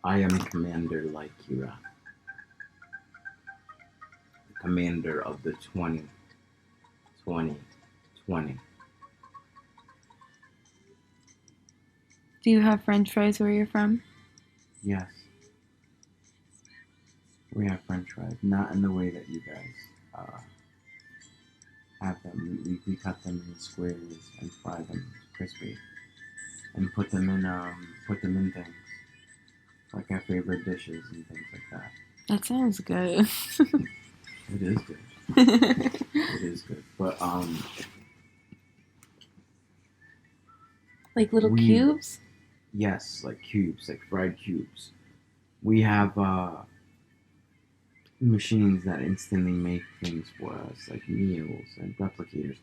I am Commander Lykera, the commander of the 2020. Do you have French fries where you're from? Yes, we have French fries, not in the way that you guys uh, have them. We cut them in squares and fry them crispy, and put them in things like our favorite dishes and things like that. That sounds good. It is good. It is good, but Like little we cubes? yes, like cubes, like fried cubes. We have machines that instantly make things for us, like meals and replicators.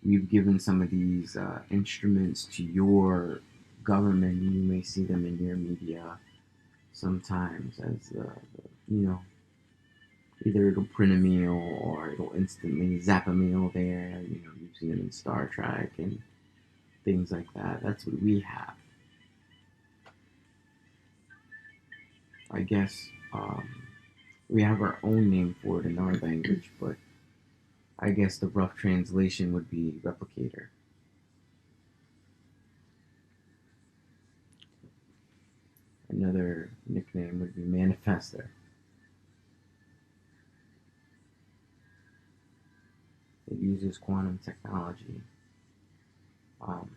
We've given some of these instruments to your government. You may see them in your media sometimes as either it'll print a meal or it'll instantly zap a meal there. You've seen them in Star Trek and things like that. That's what we have. I guess we have our own name for it in our language, but I guess the rough translation would be replicator. Another nickname would be manifester. It uses quantum technology. Um,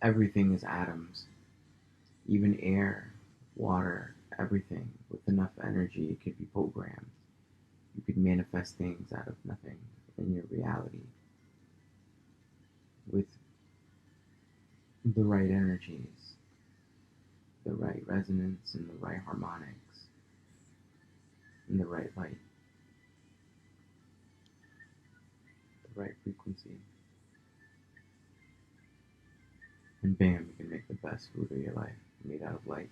Everything is atoms, even air, water, everything. With enough energy, it could be programmed. You could manifest things out of nothing in your reality with the right energies, the right resonance, and the right harmonics, and the right light, the right frequency. And bam, you can make the best food of your life, made out of light.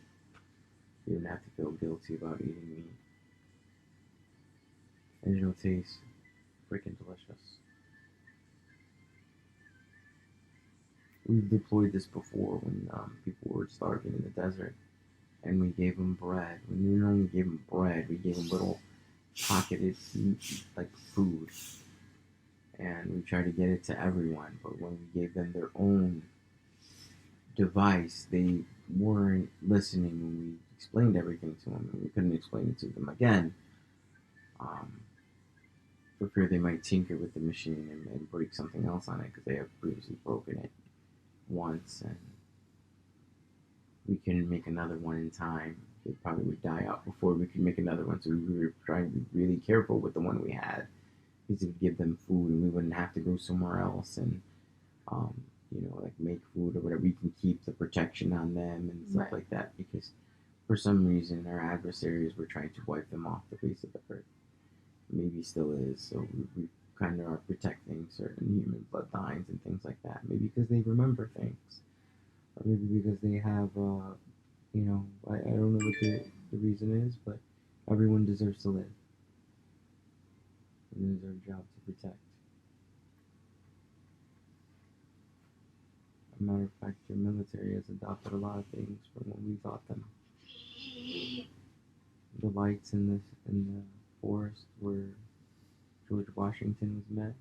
You don't have to feel guilty about eating meat, and it'll taste freaking delicious. We've deployed this before when people were starving in the desert, and we gave them bread. We didn't only give them bread, we gave them little pocketed like food, and we tried to get it to everyone. But when we gave them their own device, they weren't listening when we explained everything to them, and we couldn't explain it to them again. Um, for fear they might tinker with the machine and break something else on it because they have previously broken it once, and we couldn't make another one in time. It probably would die out before we could make another one. So we were trying to be really careful with the one we had because it would give them food and we wouldn't have to go somewhere else and um, like make food or whatever. We can keep the protection on them and stuff like that because for some reason our adversaries were trying to wipe them off the face of the earth. Maybe still is. So we kind of are protecting certain human bloodlines and things like that. Maybe because they remember things, or maybe because they have I don't know what the reason is, but everyone deserves to live. And it is our job to protect. As a matter of fact, your military has adopted a lot of things from what we taught them. The lights in the forest where George Washington was met,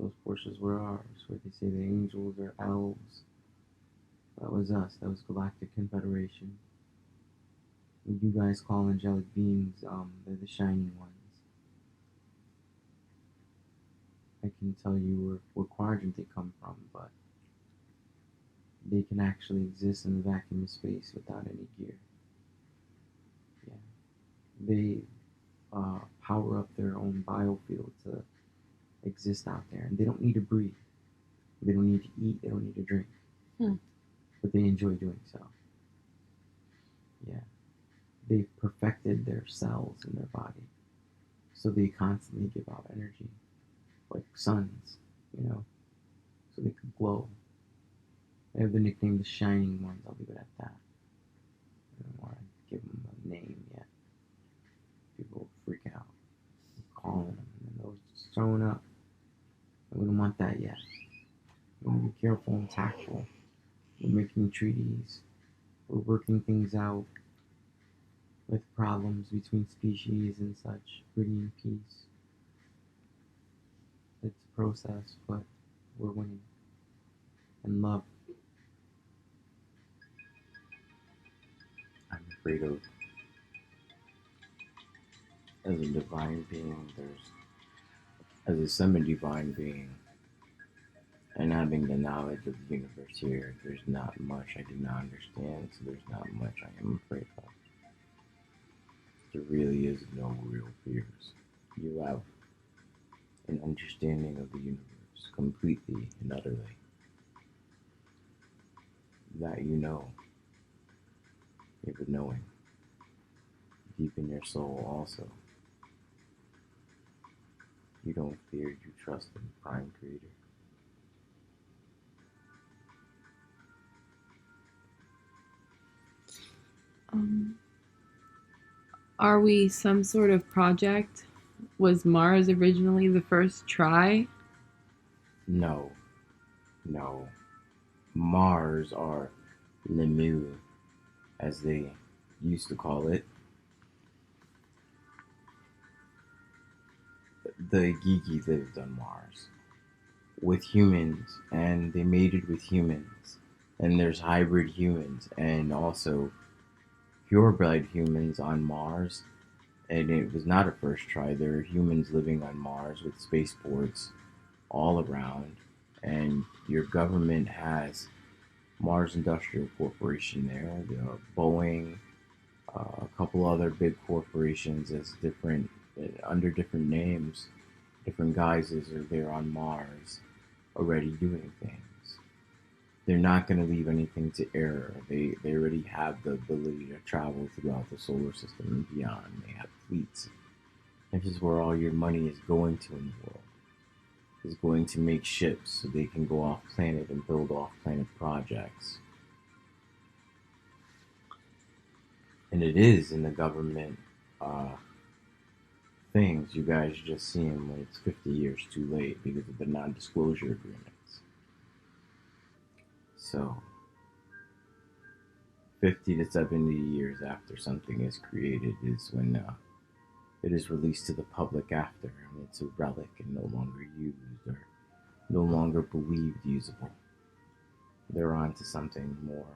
those portions were ours, where they say the angels are elves. That was us. That was Galactic Confederation. What you guys call angelic beings, they're the shining ones. I can tell you what quadrant they come from, but they can actually exist in the vacuum of space without any gear. Yeah, they power up their own biofield to exist out there, and they don't need to breathe. They don't need to eat. They don't need to drink. But they enjoy doing so. Yeah, they've perfected their cells in their body, so they constantly give out energy, like suns, so they could glow. They have the nickname the Shining Ones. I'll leave it at that. I don't want to give them a name yet. People will freak out. I'm calling them, and then they'll just showing up. And we don't want that yet. We want to be careful and tactful. We're making treaties. We're working things out with problems between species and such, bringing peace. It's a process, but we're winning. And love. I'm afraid of, as a divine being, as a semi-divine being, and having the knowledge of the universe here, there's not much I do not understand, so there's not much I am afraid of. There really is no real fears. You have an understanding of the universe completely and utterly that you know, you have a knowing deep in your soul also. You don't fear, you trust in the Prime Creator. Um, are we some sort of project? Was Mars originally the first try? No, no. Mars, or Lemu, as they used to call it, the Gigi lived on Mars with humans, and they mated with humans. And there's hybrid humans, and also purebred humans on Mars. And it was not a first try. There are humans living on Mars with spaceports all around, and your government has Mars Industrial Corporation there, the Boeing, a couple other big corporations as different under different names, different guises are there on Mars, already doing things. They're not going to leave anything to error. They already have the ability to travel throughout the solar system and beyond. They have fleets. This is where all your money is going to in the world. Is going to make ships so they can go off planet and build off planet projects. And it is in the government things. You guys just see them when it's 50 years too late because of the non disclosure agreements. So, 50 to 70 years after something is created is when it is released to the public after, and it's a relic and no longer used or no longer believed usable. They're on to something more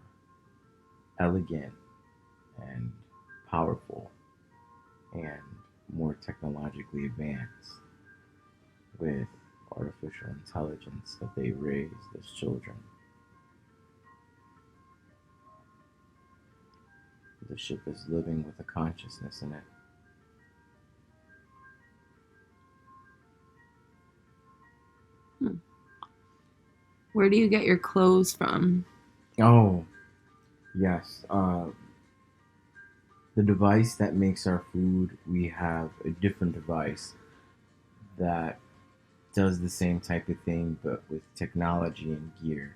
elegant and powerful and more technologically advanced with artificial intelligence that they raised as children. The ship is living with a consciousness in it. Hmm. Where do you get your clothes from? Oh, yes. The device that makes our food, we have a different device that does the same type of thing, but with technology and gear.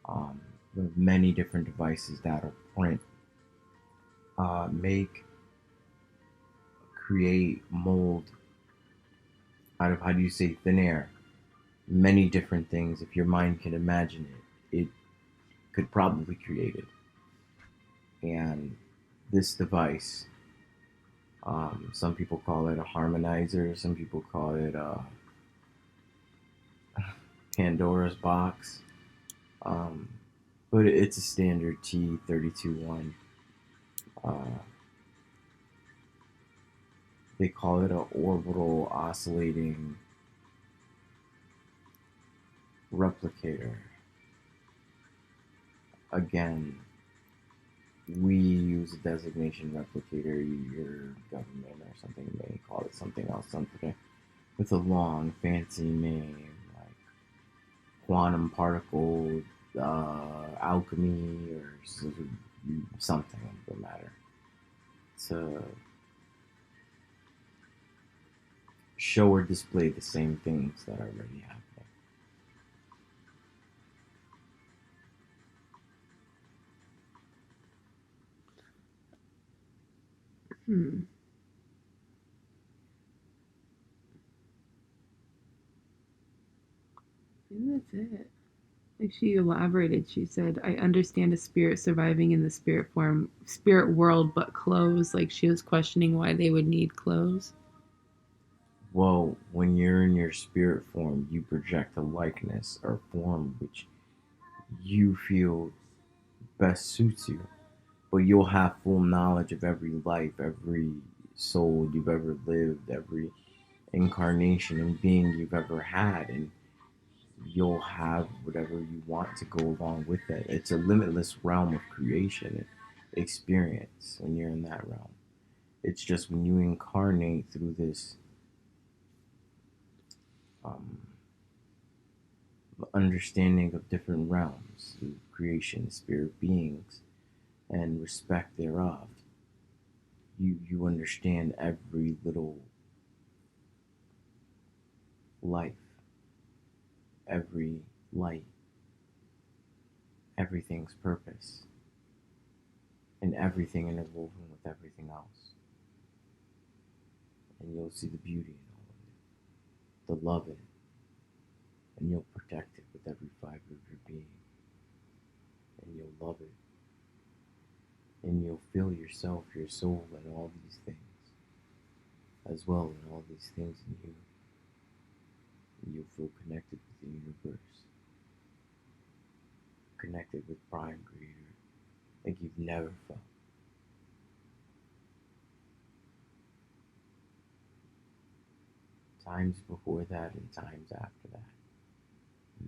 We have many different devices that'll print, make, create, mold out of, how do you say, thin air. Many different things. If your mind can imagine it could probably create it. And this device, some people call it a harmonizer, some people call it a Pandora's box. Um, but it's a standard T32-1. Uh, they call it a orbital oscillating replicator. Again, we use a designation replicator. Your government or something may call it something else, something with a long, fancy name like quantum particle alchemy or something of the matter to show or display the same things that are already happening. Hmm. Maybe that's it. Like she elaborated, she said, I understand a spirit surviving in the spirit world, but clothes. Like she was questioning why they would need clothes. Well, when you're in your spirit form, you project a likeness or form which you feel best suits you. But you'll have full knowledge of every life, every soul you've ever lived, every incarnation and being you've ever had, and you'll have whatever you want to go along with it. It's a limitless realm of creation and experience when you're in that realm. It's just when you incarnate through this um, understanding of different realms, creation, spirit beings, and respect thereof, you understand every little life, every light, everything's purpose, and everything interwoven with everything else. And you'll see the beauty in all of it, the love in it, and you'll protect it with every fiber of your being, and you'll love it, and you'll feel yourself, your soul, and all these things, as well, and all these things in you. And you'll feel connected with the universe, connected with Prime Creator, like you've never felt. Times before that and times after that,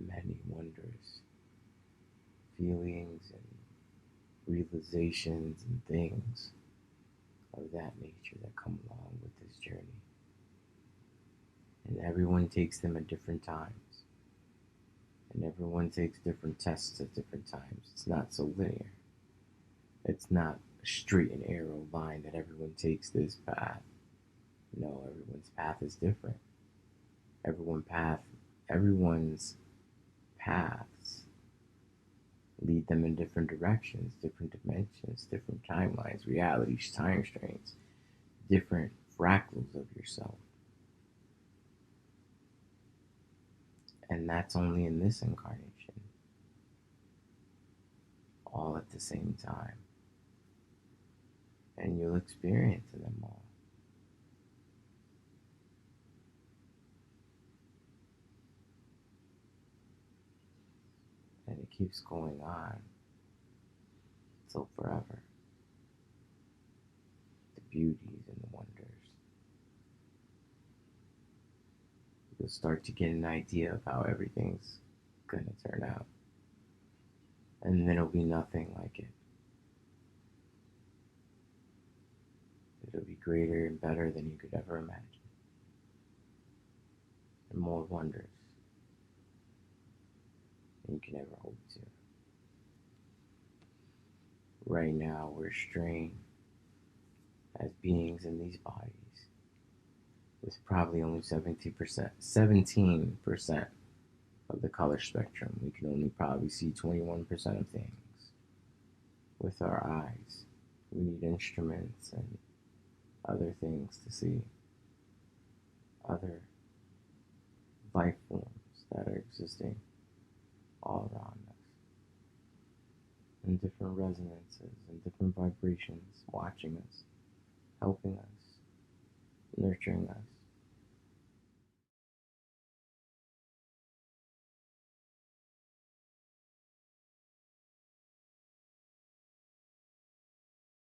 many wondrous feelings and realizations and things of that nature that come along with this journey. And everyone takes them at different times. And everyone takes different tests at different times. It's not so linear. It's not a straight and arrow line that everyone takes this path. No, everyone's path is different. Everyone's paths lead them in different directions, different dimensions, different timelines, realities, time strains, different fractals of yourself. And that's only in this incarnation, all at the same time. And you'll experience them all. And it keeps going on till forever. The beauties and the wonders. You'll start to get an idea of how everything's gonna turn out. And then it'll be nothing like it. It'll be greater and better than you could ever imagine. And more wonders than you can ever hope to. Right now, we're strained as beings in these bodies with probably only 17% of the color spectrum. We can only probably see 21% of things with our eyes. We need instruments and other things to see other life forms that are existing all around us in different resonances and different vibrations, watching us, helping us, nurturing us,